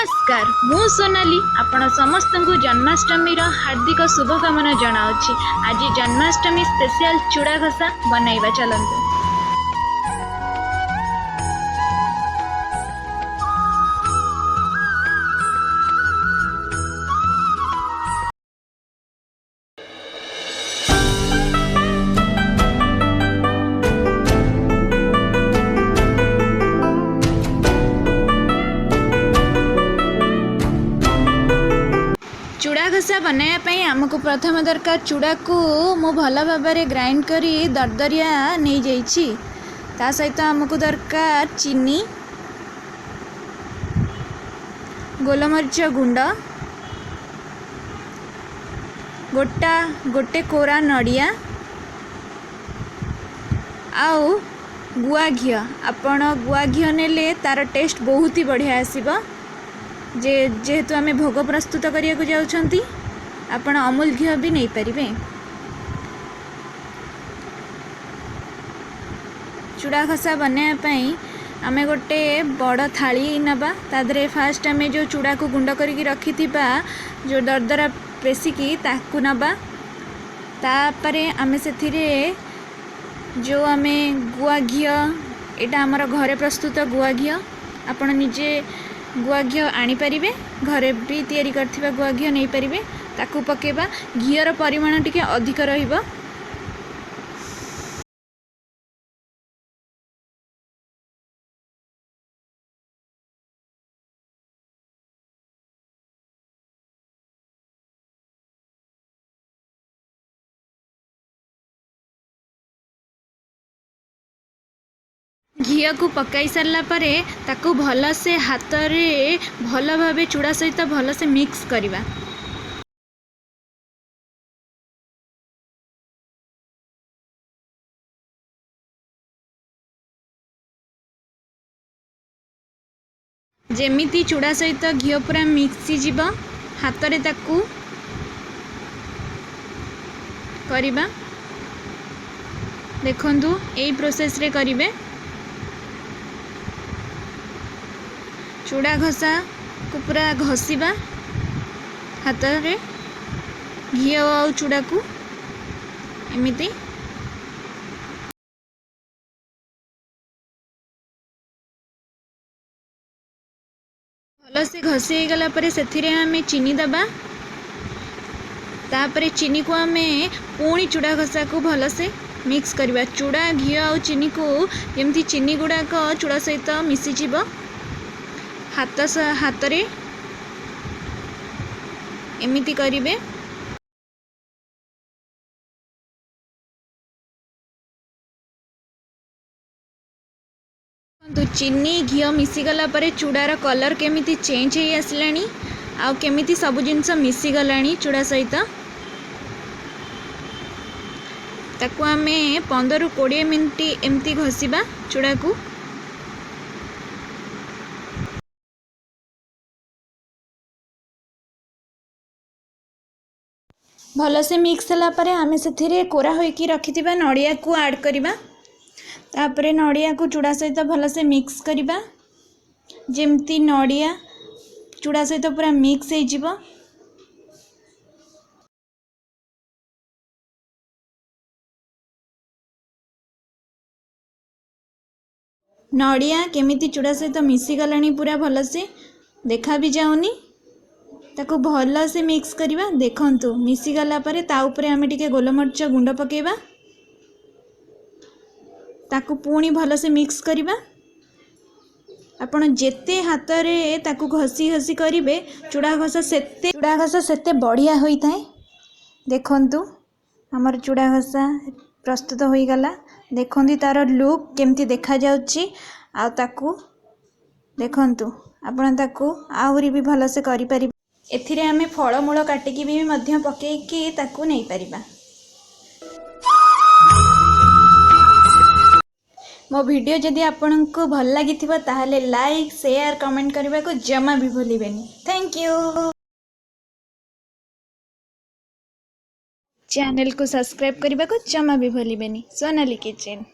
नमस्कार मु सोनाली आपण समस्त को जन्माष्टमी हार्दिक शुभकामना जनावछि। आज जन्माष्टमी स्पेशल चूड़ा घसा बनैबा चलंतु। चूड़ा घसा बनायापाई आमको प्रथम दरकार चूड़ा को मु भल भाव ग्राइंड करी दरदरिया नहीं जाइछि। ता सहित आमको दरकार चीनी, गोलमरीच गुंड, गोटे कोरा नड़िया आउ गुआ घी। आपण गुआ घी नेले तार टेस्ट बहुत ही बढ़िया आसीबो। जेहेतु आम भोग प्रस्तुत करने जाऊँगी आपण अमूल घी भी नहीं पारे। चूड़ा घसा बनायापाई आम गोटे बड़ थाली नबा। तादरे फास्ट आम जो चूड़ा को गुंड करके रखी जो दरदरा पेसिकी ताकू नबा। तापरे आम से जो आम गुआ घी यहाँ आमर घरे प्रस्तुत गुआ घी आपण निजे गुआ घी आनीपर घरे भी तैयारी करथिबा गुआ घी नहीं पारे। ताकू पकेबा घीर परिमाण टिके अधिक रहिबो। घी को पकाई सारला परे ताकू भल से हाथ रे भल भावे चूड़ा सहित भल से मिक्स करिबा। जेमिति चूड़ा सहित घी पूरा मिक्सी जीव हाथ रे ताकू करिबा। देखंतु एई प्रोसेस रे करिवे। चूड़ा घसा को पूरा घसीबा हाथ रे घी और चूड़ा को एमिति भल से घसी गला परे सेथिरे आमे चीनी दबा। तापरे चीनी को आमे पुणी चूड़ा घसा को भल से मिक्स करबा। चूड़ा घी और चीनी को एमती चीनी गुड़ाक चूड़ा सहित मिसी जीव हाथ रे एमिति करिवे। तो चीनी घी मिसीगला परे चूड़ार कलर केमिति चेंज हो आसलानी आउ केमिति सब जिनस मिसीगलानी चूड़ा सहित। ताकू आमे 15-20 मिनट एमती घसीबा चूड़ा को। भल से मिक्स होला परे आमे से कोरा होइकी रखिथिबा नड़िया को ऐड करिबा। तापरे नड़िया को चूड़ा सहित भल से मिक्स करिबा। जेमती नड़िया चूड़ा सहित पूरा मिक्स हो जिवो। नड़िया केमिति चूड़ा सहित मिसी गलानी पूरा भल से देखा भी जाउनी। ताको भल से मिक्स करिबा। देखंतु मिसी गला परे ता ऊपर आमे टिके गोलमरीच गुंड पकेबा। ताको पुणी भल से मिक्स करिबा। आपण जेते हाथ रे ताको घसी घसी करिवे चूड़ा घसा सेते बढ़िया होई थाए। देखंतु हमर चूड़ा घसा प्रस्तुत होई गला। देखंतु तार लुक केमती देखा जाउची आ ताको देखंतु आपण ताको आहुरी भी भल से करि पारि। एथिरे आमे फलमूल काटिकी भी मध्य पकेइकी ताकू नहीं पारिबा। मो वीडियो जदि आपनको भल लगी ताहले लाइक शेयर कमेंट करने को जमा भी भूलिबेनी। Thank you. चैनल को सब्सक्राइब करने को जमा भी भूलिबेनी। सोनाली किचन।